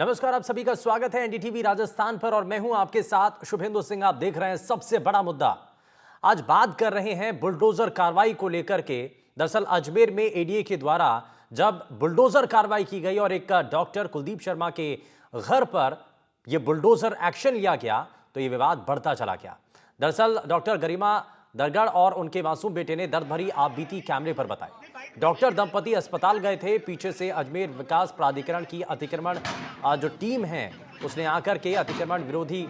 नमस्कार, आप सभी का स्वागत है एनडीटीवी राजस्थान पर और मैं हूं आपके साथ शुभेंदु सिंह। आप देख रहे हैं सबसे बड़ा मुद्दा। आज बात कर रहे हैं बुलडोजर कार्रवाई को लेकर के। दरअसल अजमेर में एडीए के द्वारा जब बुलडोजर कार्रवाई की गई और एक डॉक्टर कुलदीप शर्मा के घर पर यह बुलडोजर एक्शन लिया गया तो यह विवाद बढ़ता चला गया। दरअसल डॉक्टर गरिमा दरगढ़ और उनके मासूम बेटे ने दर्द भरी आपबीती कैमरे पर बताई। डॉक्टर दंपति अस्पताल गए थे, पीछे से अजमेर विकास प्राधिकरण की अतिक्रमण जो टीम है उसने आकर के अतिक्रमण विरोधी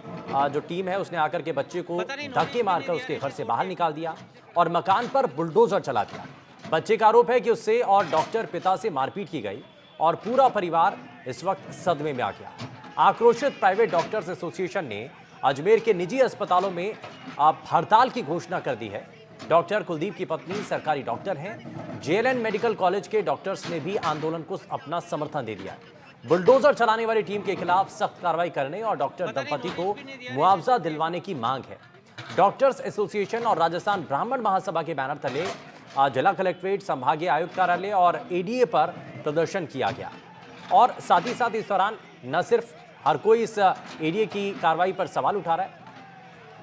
जो टीम है उसने आकर के बच्चे को धक्के मारकर उसके घर से बाहर निकाल दिया और मकान पर बुलडोजर चला दिया। बच्चे का आरोप है कि उससे और डॉक्टर पिता से मारपीट की गई और पूरा परिवार इस वक्त सदमे में आ गया। आक्रोशित प्राइवेट डॉक्टर्स एसोसिएशन ने अजमेर के निजी अस्पतालों में हड़ताल की घोषणा कर दी है। डॉक्टर कुलदीप की पत्नी सरकारी डॉक्टर हैं। जेएलएन मेडिकल कॉलेज के डॉक्टर्स ने भी आंदोलन को अपना समर्थन दे दिया है। बुलडोजर चलाने वाली टीम के खिलाफ सख्त कार्रवाई करने और डॉक्टर दंपति को मुआवजा दिलवाने की मांग है। डॉक्टर्स एसोसिएशन और राजस्थान ब्राह्मण महासभा के बैनर तले जिला कलेक्ट्रेट, संभागीय आयुक्त कार्यालय और एडीए पर प्रदर्शन किया गया और साथ ही साथ इस दौरान न सिर्फ हर कोई इस एडीए की कार्रवाई पर सवाल उठा रहा है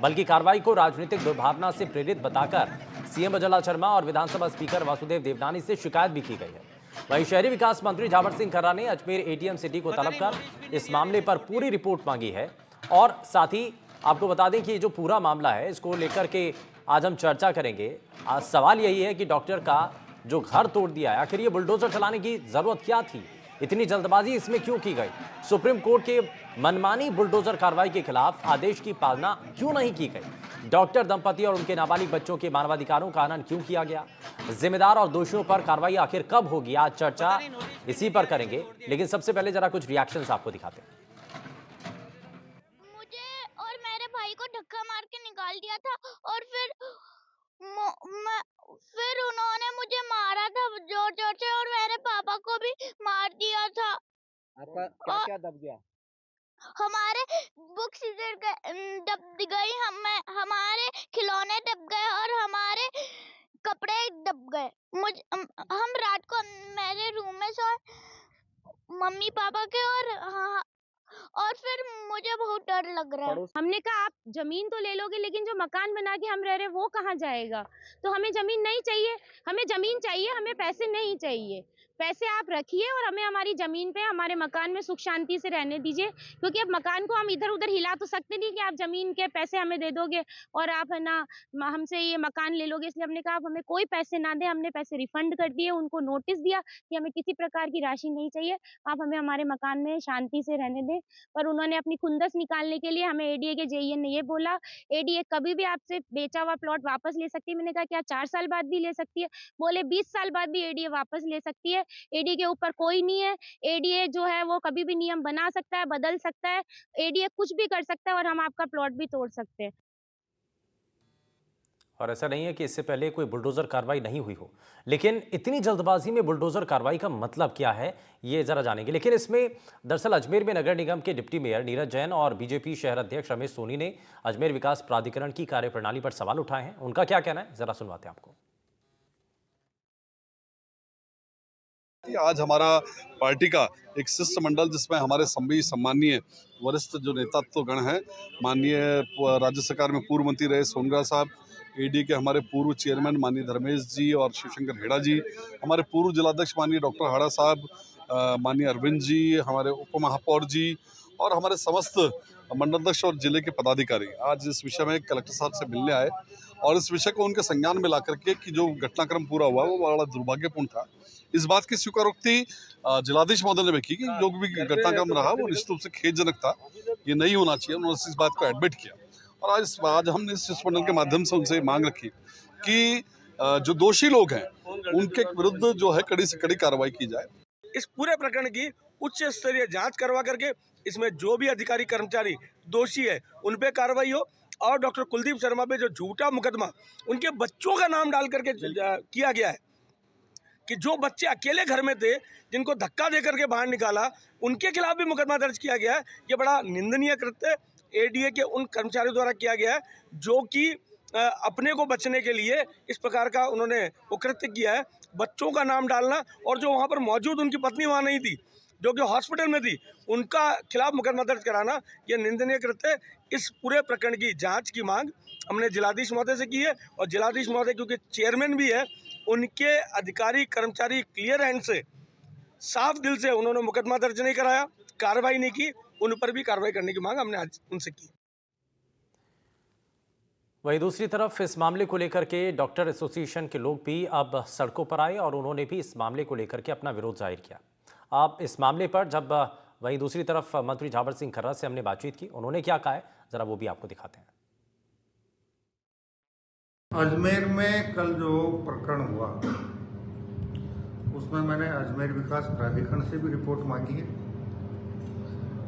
बल्कि कार्रवाई को राजनीतिक दुर्भावना से प्रेरित बताकर सीएम अजला शर्मा और विधानसभा स्पीकर वासुदेव देवनानी से शिकायत भी की गई है। वहीं शहरी विकास मंत्री जावर सिंह खर्रा ने अजमेर एटीएम सिटी को तलब कर इस मामले पर पूरी रिपोर्ट मांगी है और साथ ही आपको बता दें कि ये जो पूरा मामला है इसको लेकर के आज हम चर्चा करेंगे। आज सवाल यही है कि डॉक्टर का जो घर तोड़ दिया है, आखिर ये बुलडोजर चलाने की जरूरत क्या थी, इतनी जल्दबाजी इसमें क्यों की गई, सुप्रीम कोर्ट के मनमानी बुलडोजर कार्रवाई के खिलाफ आदेश की पालना क्यों नहीं की गई, डॉक्टर दंपति और उनके नाबालिग बच्चों के मानवाधिकारों का हनन क्यों किया गया, जिम्मेदार और दोषियों पर कार्रवाई आखिर कब होगी, आज चर्चा इसी पर करेंगे। लेकिन सबसे पहले जरा कुछ रिएक्शंस आपको दिखाते हैं। मुझे और मेरे भाई को धक्का मार के निकाल दिया था और फिर उन्होंने मुझे मारा था जोर जोर से और मेरे पापा को भी मार दिया था। आपका क्या क्या दब गया? हमारे बुक्स दब गई, हमारे खिलौने दब गए और हमारे कपड़े दब गए। हम रात को मेरे रूम में सोए, मम्मी पापा के और फिर मुझे बहुत डर लग रहा है। हमने कहा आप जमीन तो ले लोगे लेकिन जो मकान बना के हम रह रहे वो कहाँ जाएगा? तो हमें जमीन नहीं चाहिए, हमें जमीन चाहिए, हमें पैसे नहीं चाहिए। पैसे आप रखिए और हमें हमारी जमीन पे, हमारे मकान में सुख शांति से रहने दीजिए, क्योंकि अब मकान को हम इधर उधर हिला तो सकते नहीं कि आप जमीन के पैसे हमें दे दोगे और आप है ना हमसे ये मकान ले लोगे। इसलिए हमने कहा आप हमें कोई पैसे ना दे, हमने पैसे रिफंड कर दिए, उनको नोटिस दिया कि हमें किसी प्रकार की राशि नहीं चाहिए, आप हमें हमारे मकान में शांति से रहने दें। पर उन्होंने अपनी खुंदस निकालने के लिए हमें एडीए के जेईएन ने ये बोला, एडीए कभी भी आपसे बेचा हुआ प्लॉट वापस ले सकती है। मैंने कहा क्या 4 साल बाद भी ले सकती है? बोले 20 साल बाद भी एडीए वापस ले सकती है। एडीए के ऊपर कोई नहीं है। एडीए जो है वो कभी भी नियम बना सकता है, बदल सकता है। एडीए कुछ भी कर सकता है और हम आपका प्लॉट भी तोड़ सकते हैं। और ऐसा नहीं है कि इससे पहले कोई बुलडोजर कार्रवाई नहीं हुई हो, लेकिन इतनी जल्दबाजी में बुलडोजर कार्रवाई का मतलब क्या है ये जरा जानेंगे। लेकिन इसमें दरअसल अजमेर में नगर निगम के डिप्टी मेयर नीरज जैन और बीजेपी शहर अध्यक्ष रमेश सोनी ने अजमेर विकास प्राधिकरण की कार्यप्रणाली पर सवाल उठाए हैं। उनका क्या कहना है जरा सुनवाते हैं आपको। आज हमारा पार्टी का एक शिष्टमंडल जिसमें हमारे सभी सम्मानीय वरिष्ठ जो नेतृत्वगण हैं, माननीय राज्य सरकार में पूर्व मंत्री रहे सोनग्रा साहब, एडी के हमारे पूर्व चेयरमैन माननीय धर्मेश जी और शिवशंकर हेड़ा जी, हमारे पूर्व जिलाध्यक्ष माननीय डॉक्टर हाड़ा साहब, माननीय अरविंद जी, हमारे उप महापौर जी और हमारे समस्त मंडलाध्यक्ष और जिले के पदाधिकारी आज इस विषय में कलेक्टर साहब से मिलने आए और इस विषय को उनके संज्ञान में ला करके कि जो घटनाक्रम पूरा हुआ वो बड़ा दुर्भाग्यपूर्ण था। इस बात की स्वीकारोक्ति जिलाधीश महोदय ने भी की कि जो भी घटनाक्रम रहा वो निश्चित रूप से खेदजनक था, ये नहीं होना चाहिए। उन्होंने इस बात को एडमिट किया और आज हमने इस शिष्टमंडल के माध्यम से उनसे मांग रखी कि जो दोषी लोग हैं उनके विरुद्ध जो है कड़ी से कड़ी कार्रवाई की जाए। इस पूरे प्रकरण की उच्च स्तरीय जांच करवा करके इसमें जो भी अधिकारी कर्मचारी दोषी है उन पे कार्रवाई हो और डॉक्टर कुलदीप शर्मा पे जो झूठा मुकदमा उनके बच्चों का नाम डाल करके किया गया है कि जो बच्चे अकेले घर में थे जिनको धक्का दे करके बाहर निकाला उनके खिलाफ भी मुकदमा दर्ज किया गया है। ये बड़ा निंदनीय कृत्य एडीए के उन कर्मचारियों द्वारा किया गया है जो कि अपने को बचने के लिए इस प्रकार का उन्होंने वो कृत्य किया है। बच्चों का नाम डालना और जो वहाँ पर मौजूद उनकी पत्नी वहाँ नहीं थी जो कि हॉस्पिटल में थी, उनका खिलाफ मुकदमा दर्ज कराना ये निंदनीय कृत्य है। इस पूरे प्रकरण की जांच की मांग हमने जिलाधीश महोदय से की है और जिलाधीश महोदय क्योंकि चेयरमैन भी है, उनके अधिकारी कर्मचारी क्लियर हैंड से साफ दिल से उन्होंने मुकदमा दर्ज नहीं कराया, कार्रवाई नहीं की, उन पर भी कार्रवाई करने की मांग हमने आज उनसे की। वहीं दूसरी तरफ इस मामले को लेकर के डॉक्टर एसोसिएशन के लोग भी अब सड़कों पर आए और उन्होंने भी इस मामले को लेकर के अपना विरोध जाहिर किया। अब इस मामले पर जब वहीं दूसरी तरफ मंत्री झावर सिंह खर्रा से हमने बातचीत की, उन्होंने क्या कहा है जरा वो भी आपको दिखाते हैं। अजमेर में कल जो प्रकरण हुआ उसमें मैंने अजमेर विकास प्राधिकरण से भी रिपोर्ट मांगी है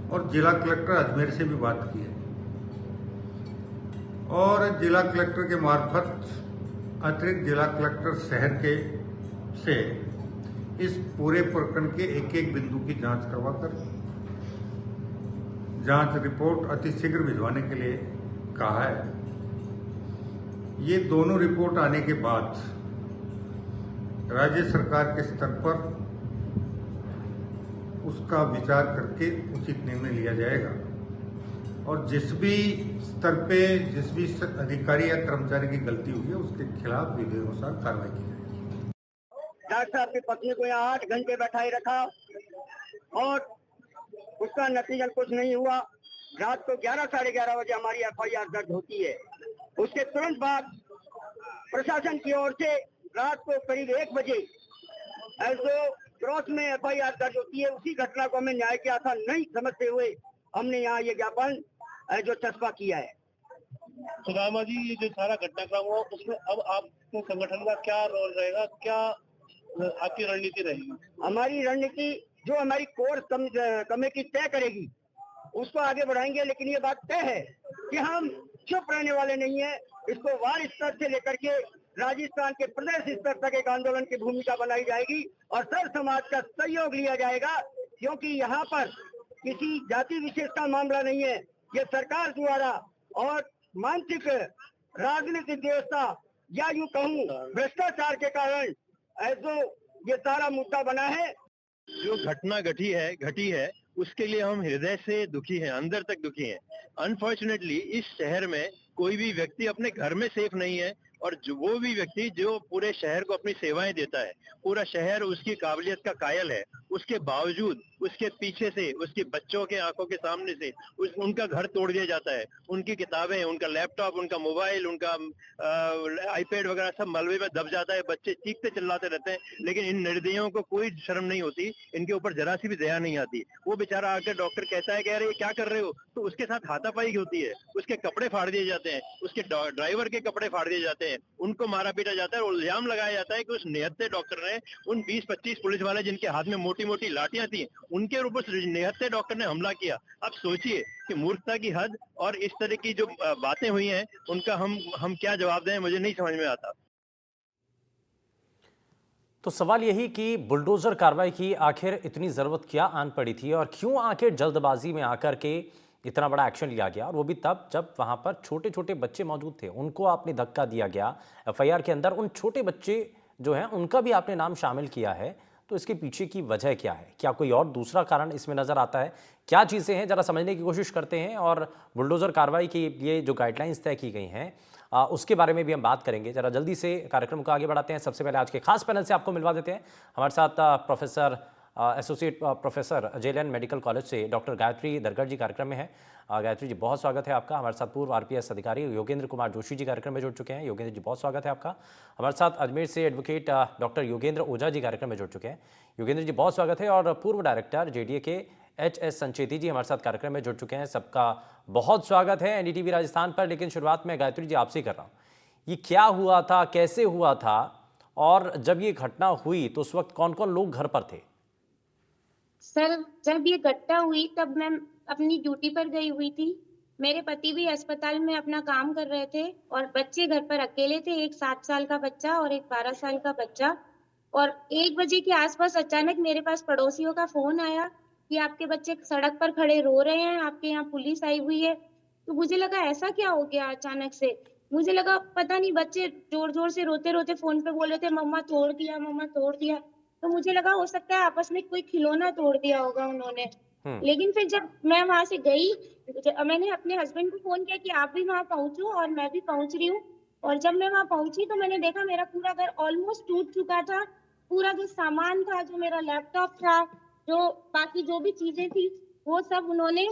और जिला कलेक्टर अजमेर से भी बात की है और जिला कलेक्टर के मार्फत अतिरिक्त जिला कलेक्टर शहर के से इस पूरे प्रकरण के एक एक बिंदु की जांच करवाकर जांच रिपोर्ट अतिशीघ्र भिजवाने के लिए कहा है। ये दोनों रिपोर्ट आने के बाद राज्य सरकार के स्तर पर उसका विचार करके उचित निर्णय लिया जाएगा और जिस भी स्तर पे जिस भी अधिकारी या कर्मचारी की गलती हुई है उसके खिलाफ विधि अनुसार कार्रवाई की जाएगी। डॉक्टर साहब की पत्नी को यहाँ 8 घंटे बैठाए रखा और उसका नतीजा कुछ नहीं हुआ। रात को 11 साढ़े 11 बजे हमारी FIR दर्ज होती है। उसके तुरंत बाद प्रशासन की ओर से रात को करीब 1 बजे ऐसो क्रॉस में FIR दर्ज होती है। उसी घटना को हमें न्याय के आधार नहीं समझते हुए हमने यहाँ ये ज्ञापन जो चस्पा किया है। सुदामा जी, ये जो सारा घटनाक्रम हुआ उसमें अब आपके संगठन का क्या रोल रहेगा, क्या आपकी रणनीति रहेगी? हमारी रणनीति जो हमारी कोर कमेटी तय करेगी उसको आगे बढ़ाएंगे, लेकिन ये बात तय है कि हम चुप रहने वाले नहीं है। इसको वार्ड स्तर से लेकर के राजस्थान के प्रदेश स्तर तक एक आंदोलन की भूमिका बनाई जाएगी और सर्व समाज का सहयोग लिया जाएगा, क्योंकि यहाँ पर किसी जाति विशेष का मामला नहीं है। ये सरकार द्वारा और मानसिक राजनीतिक व्यवस्था या यूं कहूँ भ्रष्टाचार के कारण ऐसो ये सारा मुद्दा बना है। जो घटना घटी है उसके लिए हम हृदय से दुखी हैं, अंदर तक दुखी हैं। अनफॉर्चुनेटली इस शहर में कोई भी व्यक्ति अपने घर में सेफ नहीं है और वो भी व्यक्ति जो पूरे शहर को अपनी सेवाएं देता है, पूरा शहर उसकी काबिलियत का कायल है, उसके बावजूद उसके पीछे से उसके बच्चों के आंखों के सामने से उनका घर तोड़ दिया जाता है। उनकी किताबें, उनका लैपटॉप, उनका मोबाइल, उनका आईपैड वगैरह सब मलबे में दब जाता है। बच्चे चीखते चिल्लाते रहते हैं, लेकिन इन निर्दयियों को कोई शर्म नहीं होती, इनके ऊपर जरा सी भी दया नहीं आती। वो बेचारा आकर डॉक्टर कहता है कि अरे क्या कर रहे हो, तो उसके साथ हाथापाई होती है, उसके कपड़े फाड़ दिए जाते हैं, उसके ड्राइवर के कपड़े फाड़ दिए जाते हैं, उनको मारा पीटा जाता है और इल्जाम लगाया जाता है कि उस निहत्थे डॉक्टर ने उन 20-25 पुलिस वाले जिनके हाथ में मोटी मोटी लाठियां थी उनके ऊपर उस निहत्थे डॉक्टर ने हमला किया। अब सोचिए कि मूर्खता की हद और इस तरह की जो बातें हुई हैं उनका हम क्या जवाब दें, मुझे नहीं समझ में आता। तो सवाल यही कि बुलडोजर कार्रवाई की आखिर इतनी जरूरत क्या आन पड़ी थी और क्यों आखिर जल्दबाजी में आकर के इतना बड़ा एक्शन लिया गया, और वो भी तब जब वहां पर छोटे छोटे बच्चे मौजूद थे, उनको आपने धक्का दिया गया। FIR के अंदर उन छोटे बच्चे जो हैं उनका भी आपने नाम शामिल किया है, तो इसके पीछे की वजह क्या है? क्या कोई और दूसरा कारण इसमें नजर आता है? क्या चीजें हैं जरा समझने की कोशिश करते हैं और बुलडोजर कार्रवाई के लिए जो गाइडलाइंस तय की गई हैं उसके बारे में भी हम बात करेंगे। जरा जल्दी से कार्यक्रम को आगे बढ़ाते हैं। सबसे पहले आज के खास पैनल से आपको मिलवा देते हैं। हमारे साथ professor associate professor JLN medical college से डॉक्टर गायत्री दरगढ़ जी कार्यक्रम में है। गायत्री जी, बहुत स्वागत है आपका। हमारे साथ पूर्व RPS अधिकारी योगेंद्र कुमार जोशी जी कार्यक्रम में जुड़ चुके हैं। योगेंद्र जी, बहुत स्वागत है आपका। हमारे साथ अजमेर से एडवोकेट डॉक्टर योगेंद्र ओझा जी कार्यक्रम में जुड़ चुके हैं। योगेंद्र जी, बहुत स्वागत है। और पूर्व डायरेक्टर JDA के HS संचेती जी हमारे साथ कार्यक्रम में जुड़ चुके हैं। सबका बहुत स्वागत है NDTV राजस्थान पर। लेकिन शुरुआत में गायत्री जी आपसे कर रहा हूँ, ये क्या हुआ था, कैसे हुआ था, और जब ये घटना हुई तो उस वक्त कौन कौन लोग घर पर थे? सर, जब ये घटना हुई तब मैं अपनी ड्यूटी पर गई हुई थी। मेरे पति भी अस्पताल में अपना काम कर रहे थे और बच्चे घर पर अकेले थे, एक 7 साल का बच्चा और एक 12 साल का बच्चा। और 1 बजे के आसपास अचानक मेरे पास पड़ोसियों का फोन आया कि आपके बच्चे सड़क पर खड़े रो रहे हैं, आपके यहाँ पुलिस आई हुई है। तो मुझे लगा ऐसा क्या हो गया अचानक से। मुझे लगा पता नहीं, बच्चे जोर जोर से रोते रोते फोन पे बोल रहे थे मम्मा तोड़ दिया, मम्मा तोड़ दिया। तो मुझे लगा हो सकता है आपस में कोई खिलौना तोड़ दिया होगा उन्होंने। लेकिन फिर जब मैं वहां से गई, मैंने अपने हस्बैंड को फोन किया कि आप भी वहां पहुंचो, और मैं भी पहुंच रही हूँ। और जब मैं वहां पहुंची तो मैंने देखा मेरा पूरा घर ऑलमोस्ट टूट चुका था। पूरा जो सामान था, जो मेरा लैपटॉप था, जो बाकी जो भी चीजें थी, वो सब उन्होंने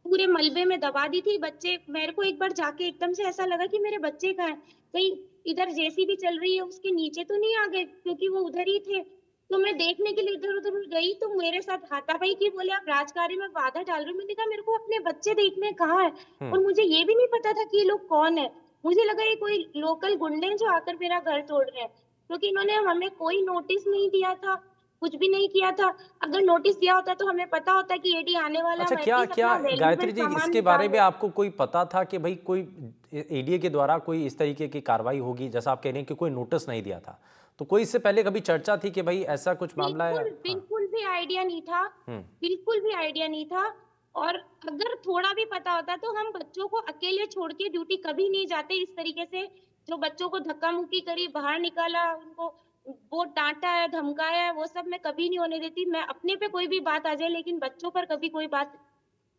पूरे मलबे में दबा दी थी। बच्चे, मेरे को एक बार जाके एकदम से ऐसा लगा कि मेरे बच्चे कहाँ हैं, कहीं इधर जेसीबी चल रही है उसके नीचे तो नहीं आ गए, क्योंकि वो उधर ही थे। तो मैं देखने के लिए इधर उधर गई तो मेरे साथ हाथापाई की, बोले आप राजकारी में बाधा डाल रहे हो। मैंने कहा मेरे को अपने बच्चे देखने कहाँ है, और मुझे ये भी नहीं पता था कि ये लोग कौन है। मुझे लगा ये कोई लोकल गुंडे हैं जो आकर मेरा घर तोड़ रहे हैं, क्योंकि इन्होंने हमें कोई नोटिस नहीं दिया था, कुछ भी नहीं किया था। अगर नोटिस दिया होता तो हमें पता होता कि एडी आने वाला है। अच्छा, हम क्या एटलीस्ट क्या अपना गायत्री valuable जी, सामान इसके बारे निकाल में लें। आपको कोई पता था कि भाई कोई एडीए के द्वारा कोई इस तरीके की कार्रवाई होगी, जैसा आप कह रहे हैं कि कोई नोटिस नहीं दिया था, तो कोई इससे पहले कभी चर्चा थी कि भाई ऐसा कुछ मामला है? बिल्कुल बिल्कुल भी आइडिया नहीं था, हम्म। बिल्कुल भी आइडिया नहीं था। और अगर थोड़ा भी पता होता तो हम बच्चों को अकेले छोड़ के ड्यूटी कभी नहीं जाते। इस तरीके से जो बच्चों को धक्का मुक्की करी, बाहर निकाला, उनको वो डांटा है, धमकाया है, वो सब मैं कभी नहीं होने देती। मैं अपने पे कोई भी बात आ जाए, लेकिन बच्चों पर कभी कोई बात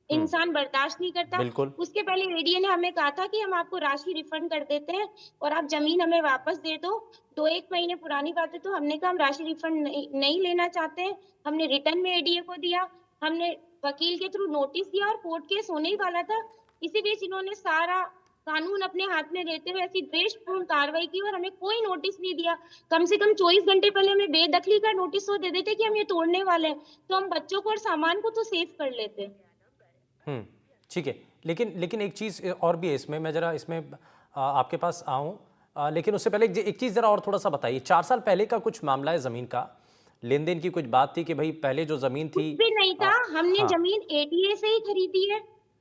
इंसान बर्दाश्त नहीं करता। बिल्कुल। उसके पहले एडीए ने हमें कहा था कि हम आपको राशि रिफंड कर देते हैं और आप जमीन हमें वापस दे दो। 2-1 महीने पुरानी बात है, तो हमने कहा हम राशि रिफंड नहीं लेना चाहते हैं। हमने रिटर्न में एडीए को दिया, हमने वकील के थ्रू नोटिस दिया, और कोर्ट केस होने ही वाला था। इसी बीच इन्होंने सारा कानून अपने हाथ में लेते हुए ऐसी द्वेषपूर्ण कार्रवाई की, और हमें कोई नोटिस नहीं दिया। कम से कम 24 घंटे पहले हमें बेदखली का नोटिस तो दे देते कि हम ये तोड़ने वाले हैं, तो हम बच्चों को और सामान को तो सेफ कर लेते। ठीक है, लेकिन एक चीज़ और भी है इसमें, मैं जरा इसमें आपके पास आऊँ, लेकिन उससे पहले एक चीज़ जरा और थोड़ा सा बताइए। 4 साल पहले का कुछ मामला है ज़मीन का, लेन देन की कुछ बात थी कि भाई पहले जो ज़मीन थी कुछ भी नहीं था। हमने हाँ। जमीन एडीए से ही खरीदी है,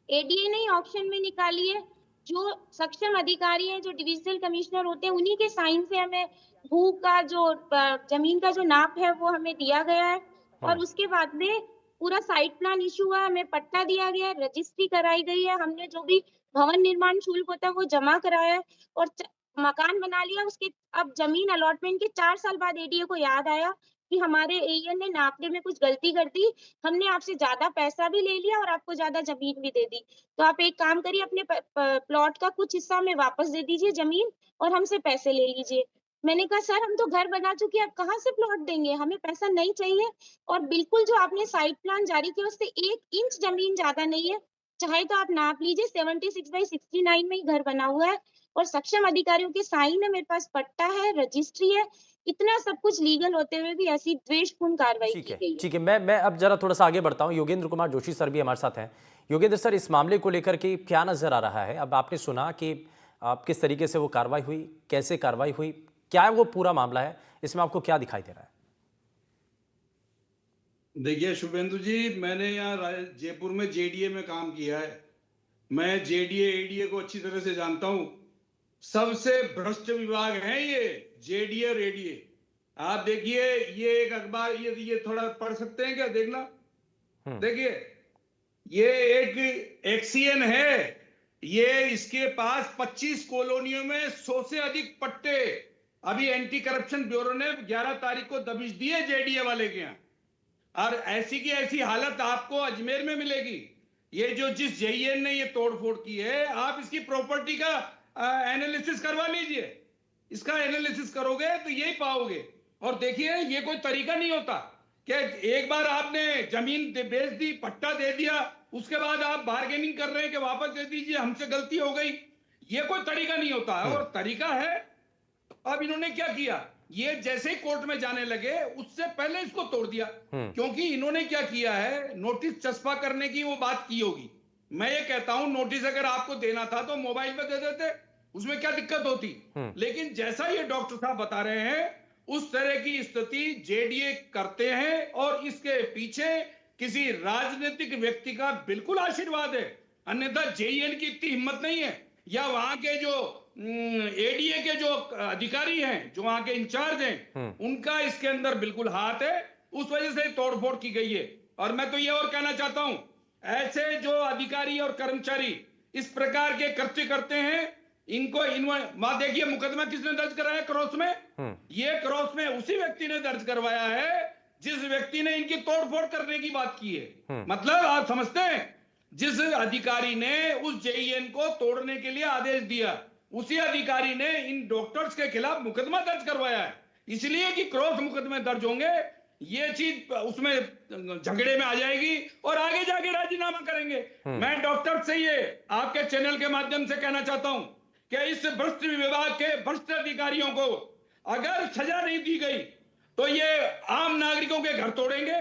एडीए ने ही ऑक्शन में निकाली है। जो सक्षम अधिकारी हैं, जो डिविजनल कमिश्नर होते हैं, उन्हीं के साइन से हमें भू का जो जमीन का जो नाप है वो हमें दिया गया है। और उसके बाद में पूरा साइट प्लान इशू हुआ, हमें पट्टा दिया गया है, रजिस्ट्री कराई गई है, हमने जो भी भवन निर्माण शुल्क होता है वो जमा कराया है, और मकान बना लिया। उसके अब जमीन अलॉटमेंट के 4 साल बाद एडीए को याद आया कि हमारे एईएन ने नापने में कुछ गलती कर दी, हमने आपसे ज्यादा पैसा भी ले लिया और आपको ज्यादा जमीन भी दे दी। तो आप एक काम करिए, अपने प्लॉट का कुछ हिस्सा हमें वापस दे दीजिए जमीन, और हमसे पैसे ले लीजिए। मैंने कहा सर हम तो घर बना चुके हैं, अब कहाँ से प्लॉट देंगे, हमें पैसा नहीं चाहिए। और बिल्कुल जो आपने साइट प्लान जारी किया उससे 1 इंच जमीन ज्यादा नहीं है, चाहे तो आप नाप लीजिए। 76/69 में ही घर बना हुआ है, और सक्षम अधिकारियों के साइन है, मेरे पास पट्टा है, रजिस्ट्री है। इतना सब कुछ लीगल होते हुए भी ऐसी द्वेषपूर्ण कार्रवाई की गई है। ठीक है, मैं अब जरा थोड़ा सा आगे बढ़ता हूं। योगेंद्र कुमार जोशी सर भी हमारे साथ हैं। योगेंद्र सर, इस मामले को लेकर के क्या नजर आ रहा है? अब आपने सुना कि किस तरीके से वो कार्रवाई हुई, कैसे कार्रवाई हुई, क्या वो पूरा मामला है, इसमें आपको क्या दिखाई दे रहा है? देखिए शुभेंदु जी, मैंने यहाँ जयपुर में जेडीए में काम किया है। मैं जेडीए एडीए को अच्छी तरह से जानता हूँ। सबसे भ्रष्ट विभाग है ये जेडीए और एडीए। आप देखिए, ये एक अखबार, ये थोड़ा पढ़ सकते हैं क्या? देखना, देखिए, ये एक एक्सीएन है, ये इसके पास 25 कॉलोनियों में 100 से अधिक पट्टे। अभी एंटी करप्शन ब्यूरो ने 11 तारीख को दबिश दी है जेडीए वाले के यहाँ, और ऐसी की ऐसी हालत आपको अजमेर में मिलेगी। ये जो जिस जेईएन ने ये तोड़फोड़ की है, आप इसकी प्रॉपर्टी का एनालिसिस करवा लीजिए। इसका एनालिसिस करोगे तो यही पाओगे। और देखिए, ये कोई तरीका नहीं होता कि एक बार आपने जमीन बेच दी, पट्टा दे दिया, उसके बाद आप बार्गेनिंग कर रहे हैं कि वापस दे दीजिए, हमसे गलती हो गई। ये कोई तरीका नहीं होता है। और तरीका है, अब इन्होंने क्या किया, ये जैसे ही कोर्ट में जाने लगे उससे पहले इसको तोड़ दिया। क्योंकि इन्होंने क्या किया है, नोटिस चस्पा करने की वो बात की होगी। मैं ये कहता हूं, नोटिस अगर आपको देना था तो मोबाइल पे दे देते, उसमें क्या दिक्कत होती। लेकिन जैसा ये डॉक्टर साहब बता रहे हैं, उस तरह की स्थिति जेडीए करते हैं, और इसके पीछे किसी राजनीतिक व्यक्ति का बिल्कुल आशीर्वाद है। अन्यथा जेईएन की इतनी हिम्मत नहीं है, या वहां के जो एडीए के जो अधिकारी हैं, जो वहां के इंचार्ज हैं, उनका इसके अंदर बिल्कुल हाथ है। उस वजह से तोड़फोड़ की गई है। और मैं तो ये और कहना चाहता हूं, ऐसे जो अधिकारी और कर्मचारी इस प्रकार के कृत्य करते हैं, इनको वहां देखिए मुकदमा किसने दर्ज कराया क्रॉस में, ये क्रॉस में उसी व्यक्ति ने दर्ज करवाया है जिस व्यक्ति ने इनकी तोड़फोड़ करने की बात की है। मतलब आप समझते हैं, जिस अधिकारी ने उस जेईएन को तोड़ने के लिए आदेश दिया, उसी अधिकारी ने इन डॉक्टर्स के खिलाफ मुकदमा दर्ज करवाया है। इसलिए कि क्रॉस मुकदमे दर्ज होंगे, ये चीज उसमें झगड़े में आ जाएगी और आगे जाके राजीनामा करेंगे। मैं डॉक्टर से ये आपके चैनल के माध्यम से कहना चाहता हूं कि इस भ्रष्ट विभाग के भ्रष्ट अधिकारियों को अगर सजा नहीं दी गई तो ये आम नागरिकों के घर तोड़ेंगे।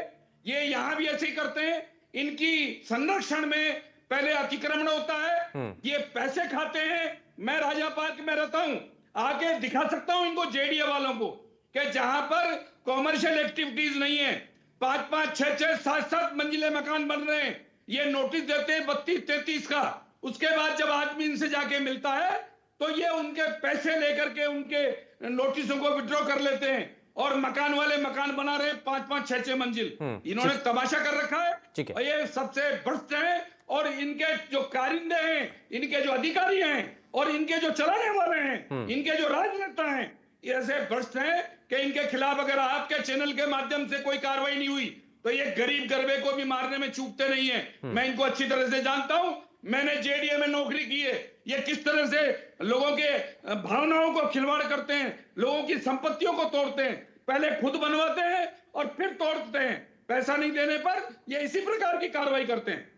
ये यहां भी ऐसे ही करते हैं। इनकी संरक्षण में पहले अतिक्रमण होता है, ये पैसे खाते हैं। मैं राजा पार्क में रहता हूं, आके दिखा सकता हूं इनको, जेडीए वालों को, कि जहां पर कॉमर्शियल एक्टिविटीज नहीं है, 5-5, 6-6, 7-7 मंजिले मकान बन रहे हैं, ये नोटिस देते हैं 32-33 का। उसके बाद जब आदमी इनसे जाके मिलता है तो ये उनके पैसे लेकर के उनके नोटिसों को विड्रॉ कर लेते हैं और मकान वाले मकान बना रहे हैं 5-5, 6-6 मंजिल। इन्होंने तमाशा कर रखा है और ये सबसे भ्रष्ट हैं। और इनके जो कारिंदे हैं, इनके जो अधिकारी हैं और इनके जो चलाने वाले हैं, इनके जो राजनेता हैं, ये ऐसे भ्रष्ट हैं कि इनके खिलाफ अगर आपके चैनल के माध्यम से कोई कार्रवाई नहीं हुई तो ये गरीब गरबे को भी मारने में चूकते नहीं है। मैं इनको अच्छी तरह से जानता हूं, मैंने जेडीए में नौकरी की है। ये किस तरह से लोगों के भावनाओं को खिलवाड़ करते हैं, लोगों की संपत्तियों को तोड़ते हैं, पहले खुद बनवाते हैं और फिर तोड़ते हैं। पैसा नहीं देने पर ये इसी प्रकार की कार्रवाई करते हैं।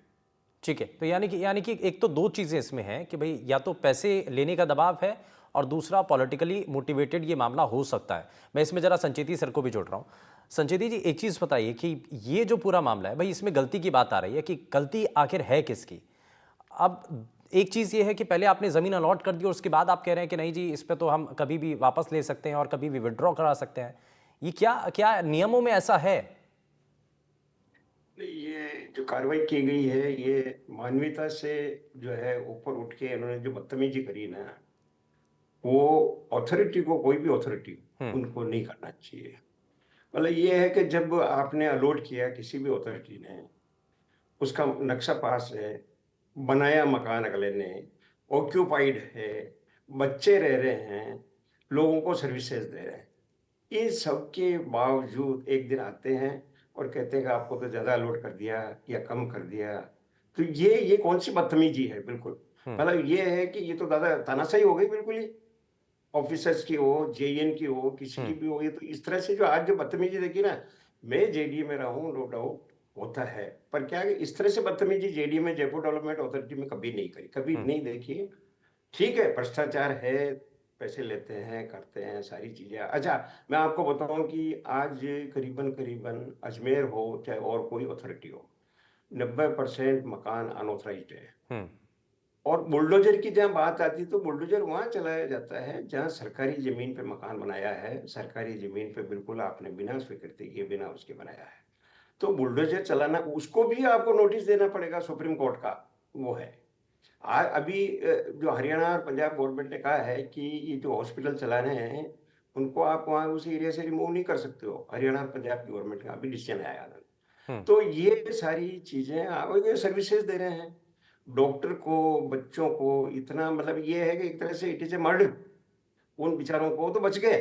ठीक है, तो यानी कि एक तो दो चीजें इसमें हैं कि भाई या तो पैसे लेने का दबाव है और दूसरा पॉलिटिकली मोटिवेटेड ये मामला हो सकता है। मैं इसमें जरा संचेती सर को भी जोड़ रहा हूं। संचेती जी, एक चीज बताइए कि ये जो पूरा मामला है भाई, इसमें गलती की बात आ रही है कि गलती आखिर है किसकी? अब एक चीज ये है कि पहले आपने जमीन अलॉट कर दी और उसके बाद आप कह रहे हैं कि नहीं जी, इस पे तो हम कभी भी वापस ले सकते हैं और कभी भी विड्रॉ करा सकते हैं। ये क्या नियमों में ऐसा है? ये जो कार्रवाई की गई है, ये मानवीयता से जो है ऊपर उठ के इन्होंने जो बदतमीजी करी ना, वो अथॉरिटी को, कोई भी अथॉरिटी उनको नहीं करना चाहिए। मतलब ये है कि जब आपने अलॉट किया किसी भी अथॉरिटी ने, उसका नक्शा पास है, बनाया मकान अगले ने, ऑक्यूपाइड है, बच्चे रह रहे हैं, लोगों को सर्विसेज दे रहे हैं, इन सब के बावजूद एक दिन आते हैं और कहते हैं कि आपको तो ज़्यादा अलॉट कर दिया या कम कर दिया। तो ये कौन सी बदतमीजी है? बिल्कुल मतलब ये है कि ये तो दादा तानाशाही हो गई बिल्कुल ही, ऑफिसर्स की हो, जेईएन की हो, किसी की भी हो। ये तो इस तरह से जो आज जो बदतमीजी देखी ना, मैं जेडीए में रहा हूँ, नो डाउट होता है, पर क्या है इस तरह से बदतमीजी जेडीए में, जयपुर डेवलपमेंट अथॉरिटी में कभी नहीं करी, कभी नहीं देखी। ठीक है, भ्रष्टाचार है, पैसे लेते हैं, करते हैं सारी चीजें। अच्छा, मैं आपको बताऊं कि आज करीबन अजमेर हो चाहे और कोई अथॉरिटी हो, 90% मकान अनऑथराइज्ड है। और बुलडोजर की जहाँ बात आती है तो बुलडोजर वहां चलाया जाता है जहाँ सरकारी जमीन पे मकान बनाया है, सरकारी जमीन पे बिल्कुल आपने बिना स्वीकृति किए, बिना उसके बनाया है, तो बुलडोजर चलाना, उसको भी आपको नोटिस देना पड़ेगा, सुप्रीम कोर्ट का वो है। अभी जो हरियाणा और पंजाब गवर्नमेंट ने कहा है कि ये जो हॉस्पिटल चलाने हैं उनको आप वहाँ उस एरिया से रिमूव नहीं कर सकते हो, हरियाणा और पंजाब की गवर्नमेंट का अभी डिसीजन आया। तो ये सारी चीजें आप सर्विसेज दे रहे हैं डॉक्टर को, बच्चों को, इतना मतलब ये है कि एक तरह से इट इज ए मर्डर। उन बेचारों को तो बच गए,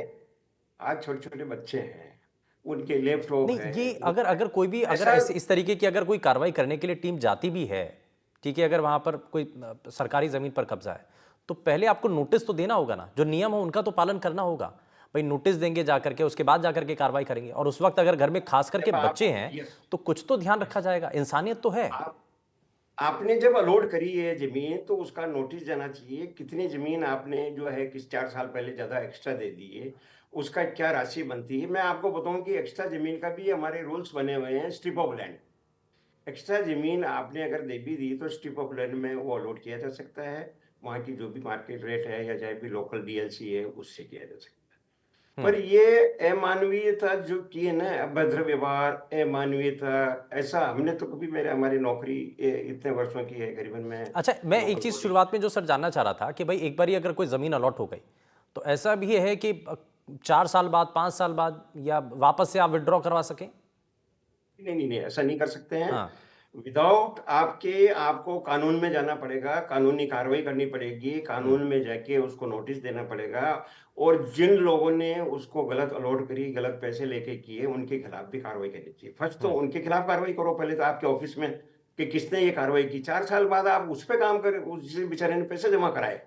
आज छोटे छोटे बच्चे हैं, उनके लैपटॉप नहीं, ये अगर कोई भी इस तरीके की अगर कोई कार्रवाई करने के लिए टीम जाती भी है, ठीक है, अगर वहां पर कोई सरकारी जमीन पर कब्जा है तो पहले आपको नोटिस तो देना होगा ना, जो नियम हो उनका तो पालन करना होगा। भाई नोटिस देंगे जाकर के, उसके बाद जाकर के कार्रवाई करेंगे, और उस वक्त अगर घर में खास करके बच्चे हैं तो कुछ तो ध्यान रखा जाएगा, इंसानियत तो है। आपने जब अलॉट करी है जमीन तो उसका नोटिस जाना चाहिए, कितनी जमीन आपने जो है किस 4 साल पहले ज्यादा एक्स्ट्रा दे दी है, उसका क्या राशि बनती है। मैं आपको बताऊं कि एक्स्ट्रा जमीन का भी हमारे रूल्स बने हुए हैं। स्ट्रिप ऑफ लैंड, एक्स्ट्रा जमीन आपने अगर दे भी दी तो स्ट्रिप ऑफ लैंड में वो अलॉट किया जा सकता है, वहाँ की जो भी मार्केट रेट है या चाहे भी लोकल डीएलसी है उससे किया जा सकता है। पर ये अमानवीयता जो की है ना, अभद्र व्यवहार, अमानवीयता, ऐसा हमने तो कभी, हमारी नौकरी इतने वर्षों की है करीबन में। अच्छा, मैं एक चीज शुरुआत में जो सर जानना चाह रहा था कि भाई एक बार अगर कोई जमीन अलॉट हो गई तो ऐसा भी है कि 4 साल बाद, 5 साल बाद या वापस से आप विड्रॉ करवा सकें? नहीं, ऐसा नहीं कर सकते हैं। विदाउट आपको कानून में जाना पड़ेगा, कानूनी कार्रवाई करनी पड़ेगी, कानून में जाके उसको नोटिस देना पड़ेगा, और जिन लोगों ने उसको गलत अलॉट करी, गलत पैसे लेके किए, उनके खिलाफ भी कार्रवाई करनी चाहिए। फर्स्ट तो उनके खिलाफ कार्रवाई करो पहले तो आपके ऑफिस में कि किसने ये कार्रवाई की। 4 साल बाद आप उस पे काम करें, उस बेचारे ने पैसे जमा कराए,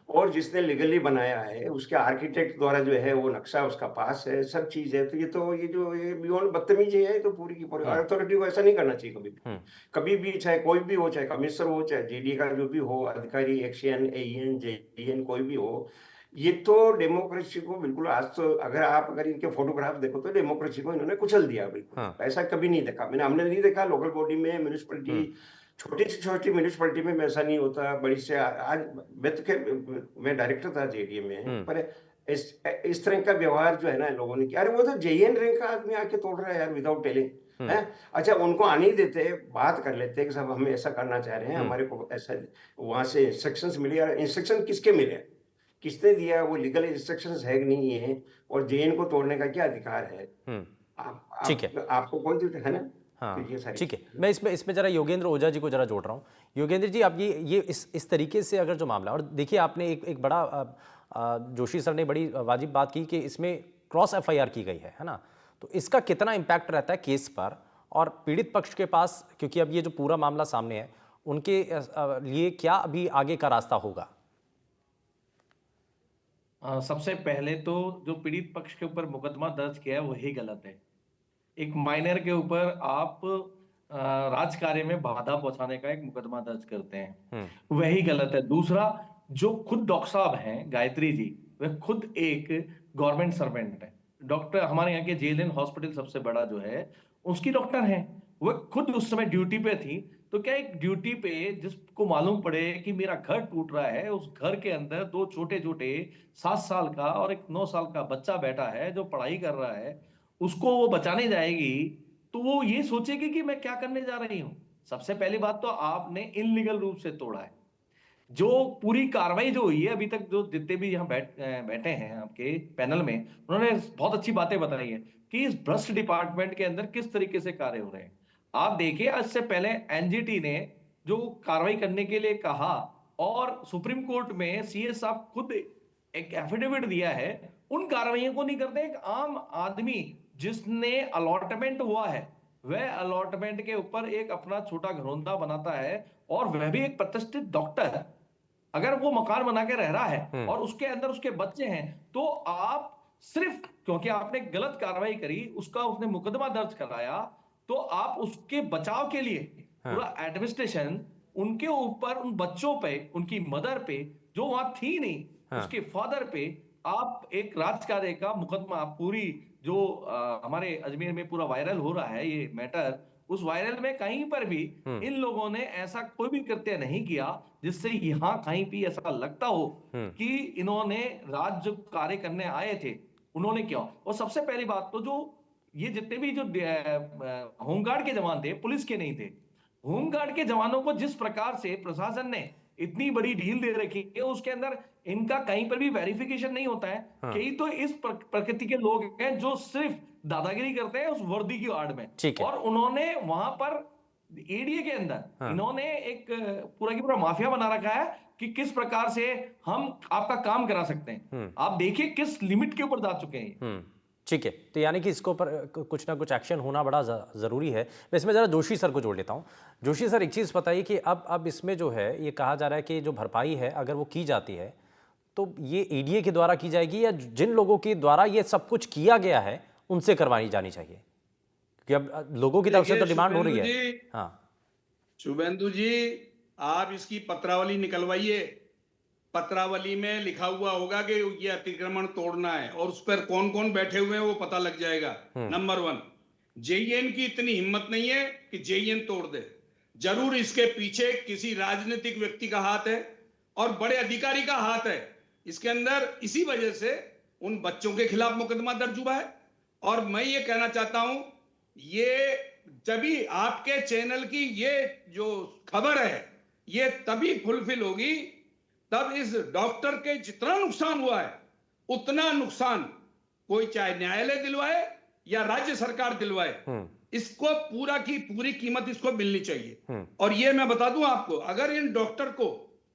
और जिसने लीगली बनाया है उसके आर्किटेक्ट द्वारा जो है वो नक्शा उसका पास है, सब चीज है। तो ये बियॉन्ड बदतमीजी है, तो पूरी की पूरी अथॉरिटी को ऐसा नहीं करना चाहिए कभी भी। कभी भी, चाहे कोई भी हो, चाहे कमिश्नर हो, चाहे जेडी का जो भी हो अधिकारी, एक्शन, एईएन, जेईएन, कोई भी हो, ये तो डेमोक्रेसी को बिल्कुल, आज तो अगर इनके फोटोग्राफ देखो तो डेमोक्रेसी को इन्होंने कुचल दिया बिल्कुल। ऐसा कभी नहीं देखा हमने नहीं देखा लोकल बॉडी में, म्यूनिसिपैलिटी, छोटी से छोटी म्यूनिसिपैलिटी में ऐसा नहीं होता, बड़ी से आज मैं डायरेक्टर था जेडीए में, पर इस तरह का व्यवहार जो है ना लोगों ने किया। अरे वो तो जेईएन रैंक का आदमी आके तोड़ रहा है यार, विदाउट टेलिंग है। अच्छा, उनको आने ही देते, बात कर लेते कि साहब हम ऐसा करना चाह रहे हैं, हमारे को ऐसा वहां से इंस्ट्रक्शंस मिले। यार इंस्ट्रक्शन किसके मिले, किसने दिया, वो लीगल इंस्ट्रक्शंस है कि नहीं है, और जेएन को तोड़ने का क्या अधिकार है? ठीक है, आपको कोई है ना? हाँ, ठीक है। मैं इसमें जरा योगेंद्र ओझा जी को जरा जोड़ रहा हूँ। योगेंद्र जी, आप ये इस तरीके से अगर जो मामला, और देखिए आपने एक बड़ा जोशी सर ने बड़ी वाजिब बात की कि इसमें क्रॉस एफआईआर की गई है ना, तो इसका कितना इम्पैक्ट रहता है केस पर और पीड़ित पक्ष के पास, क्योंकि अब ये जो पूरा मामला सामने है उनके लिए क्या अभी आगे का रास्ता होगा? सबसे पहले तो जो पीड़ित पक्ष के ऊपर मुकदमा दर्ज किया है वही गलत है। एक माइनर के ऊपर आप राज कार्य में बाधा पहुंचाने का एक मुकदमा दर्ज करते हैं, वही गलत है। दूसरा, जो खुद डॉक्टर साहब हैं गायत्री जी, वह खुद एक गवर्नमेंट सर्वेंट है। डॉक्टर हमारे यहाँ के जेएलएन हॉस्पिटल सबसे बड़ा जो है उसकी डॉक्टर हैं, वह खुद उस समय ड्यूटी पे थी। तो क्या एक ड्यूटी पे जिसको मालूम पड़े कि मेरा घर टूट रहा है, उस घर के अंदर 2 छोटे-छोटे 7 साल का और एक 9 साल का बच्चा बैठा है जो पढ़ाई कर रहा है, उसको वो बचाने जाएगी तो वो ये सोचेगी कि मैं क्या करने जा रही हूं। सबसे पहली बात तो आपने इनलीगल रूप से तोड़ा है। जो पूरी कार्रवाई जो हुई है अभी तक, जो जितने भी यहाँ बैठे हैं आपके पैनल में, उन्होंने बहुत अच्छी बातें बताई है कि इस भ्रष्ट डिपार्टमेंट के अंदर किस तरीके से कार्य हो रहे हैं। आप देखिए, आज से पहले एनजीटी ने जो कार्रवाई करने के लिए कहा और सुप्रीम कोर्ट में सीएस साहब खुद एक एफिडेविट दिया है, उन कार्रवाइयों को नहीं करते। एक आम आदमी जिसने अलॉटमेंट हुआ है, वह अलॉटमेंट के ऊपर एक अपना छोटा घरौंदा बनाता है, और वह भी एक प्रतिष्ठित डॉक्टर, अगर वो मकान बना के रह रहा है और उसके अंदर उसके बच्चे हैं, तो आप सिर्फ क्योंकि आपने गलत कार्रवाई करी, उसका उसने मुकदमा दर्ज कराया, तो आप उसके बचाव के लिए पूरा एडमिनिस्ट्रेशन उनके ऊपर, उन बच्चों पे, उनकी मदर पे जो वहां थी नहीं, उसके फादर पे आप एक राजकार्य का मुकदमा, पूरी जो हमारे अजमेर में पूरा वायरल हो रहा है ये मैटर, उस वायरल में कहीं पर भी इन लोगों ने ऐसा कोई भी कृत्य नहीं किया जिससे यहाँ कहीं भी ऐसा लगता हो कि इन्होंने राज्य कार्य करने आए थे, उन्होंने किया। और सबसे पहली बात तो, जो ये जितने भी जो होमगार्ड के जवान थे, पुलिस के नहीं थे, होमगार्ड के जवानों को जिस प्रकार से प्रशासन ने इतनी बड़ी ढील दे रखी है, उसके अंदर इनका कहीं पर भी वेरिफिकेशन नहीं होता है। कई तो इस प्रकृति के लोग हैं जो सिर्फ दादागिरी करते हैं उस वर्दी की आड़ में, और उन्होंने वहां पर एडीए के अंदर इन्होंने एक पूरा की पूरा माफिया बना रखा है कि किस प्रकार से हम आपका काम करा सकते हैं। आप देखिए किस लिमिट के ऊपर जा चुके हैं। ठीक है, तो यानी कि इसके ऊपर कुछ ना कुछ एक्शन होना बड़ा ज़रूरी है। मैं इसमें ज़रा जोशी सर को जोड़ लेता हूँ। जोशी सर, एक चीज़ बताइए कि अब इसमें जो है ये कहा जा रहा है कि जो भरपाई है अगर वो की जाती है तो ये एडीए के द्वारा की जाएगी, या जिन लोगों के द्वारा ये सब कुछ किया गया है उनसे करवाई जानी चाहिए? क्योंकि अब लोगों की तरफ से तो डिमांड हो रही है। हाँ शुभेंदु जी, आप इसकी पत्रावली निकलवाइए। पत्रावली में लिखा हुआ होगा कि ये अतिक्रमण तोड़ना है, और उस पर कौन कौन बैठे हुए हैं वो पता लग जाएगा। नंबर 1, जेईएन की इतनी हिम्मत नहीं है कि जेईएन तोड़ दे। जरूर इसके पीछे किसी राजनीतिक व्यक्ति का हाथ है और बड़े अधिकारी का हाथ है इसके अंदर। इसी वजह से उन बच्चों के खिलाफ मुकदमा दर्ज हुआ है। और मैं ये कहना चाहता हूं, ये जभी आपके चैनल की ये जो खबर है ये तभी फुलफिल होगी, तब इस डॉक्टर के जितना नुकसान हुआ है उतना नुकसान कोई चाहे न्यायालय दिलवाए या राज्य सरकार दिलवाए, इसको पूरा की पूरी कीमत इसको मिलनी चाहिए। और ये मैं बता दूं आपको, अगर इन डॉक्टर को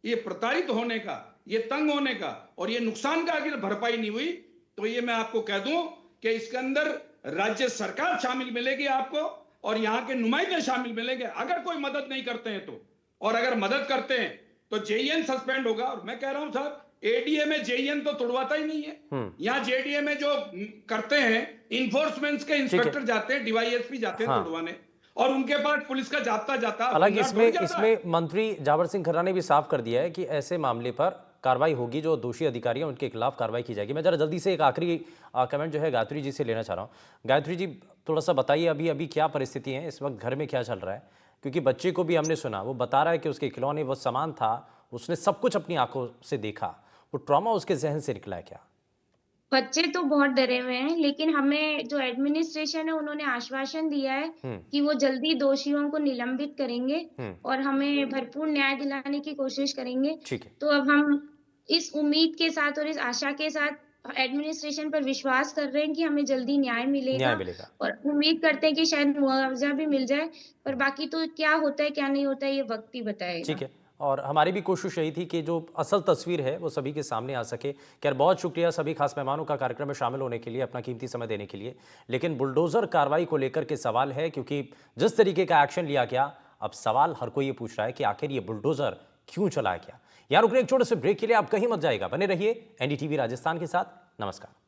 ये प्रताड़ित होने का, ये तंग होने का और ये नुकसान का अगर भरपाई नहीं हुई, तो ये मैं आपको कह दूं कि इसके अंदर राज्य सरकार शामिल मिलेगी आपको और यहाँ के नुमाइंदे शामिल मिलेंगे अगर कोई मदद नहीं करते हैं तो। और अगर मदद करते हैं तो जेईएन सस्पेंड होगा। और मैं कह रहा हूं साहब, एडीए में जेईएन तो तोड़वाता ही नहीं है। यहाँ जेडीए में जो करते हैं, इन्फोर्समेंट के इंस्पेक्टर जाते हैं, डीवाईएसपी जाते हैं तोड़वाने, और उनके पास पुलिस का जाब्ता जाता। हालांकि इसमें मंत्री जावर सिंह खन्ना ने भी साफ कर दिया है कि ऐसे मामले पर कार्रवाई होगी, जो दोषी अधिकारी हैं उनके खिलाफ कार्रवाई की जाएगी। मैं जरा जल्दी से एक आखिरी कमेंट जो है गायत्री जी से लेना चाह रहा हूँ। गायत्री जी, थोड़ा सा बताइए अभी क्या परिस्थिति है इस वक्त, घर में क्या चल रहा है? क्योंकि बच्चे को भी हमने सुना, वो बता रहा है कि उसके खिलौने, वो सामान था, उसने सब कुछ अपनी आंखों से देखा, वो ट्रॉमा उसके जहन से निकला है क्या? बच्चे तो बहुत डरे हुए हैं, लेकिन हमें जो एडमिनिस्ट्रेशन है उन्होंने आश्वासन दिया है कि वो जल्दी दोषियों को निलंबित करेंगे और हमें भरपूर न्याय दिलाने की कोशिश करेंगे। ठीक है। तो अब हम इस उम्मीद के साथ और इस आशा के साथ एडमिनिस्ट्रेशन पर विश्वास कर रहे हैं कि हमें जल्दी न्याय मिलेगा और उम्मीद करते हैं कि शायद मुआवजा भी मिल जाए, पर बाकी तो क्या होता है क्या नहीं होता है ये वक्त ही बताएगा। ठीक है, और हमारी भी कोशिश यही थी कि जो असल तस्वीर है वो सभी के सामने आ सके। खैर, बहुत शुक्रिया सभी खास मेहमानों का कार्यक्रम में शामिल होने के लिए, अपना कीमती समय देने के लिए। लेकिन बुलडोजर कार्रवाई को लेकर के सवाल है, क्योंकि जिस तरीके का एक्शन लिया गया, अब सवाल हर कोई ये पूछ रहा है कि आखिर ये बुलडोजर क्यों चलाया गया। यार रुकने एक छोटे से ब्रेक के लिए, आप कहीं मत जाएगा, बने रहिए एनडीटीवी राजस्थान के साथ। नमस्कार।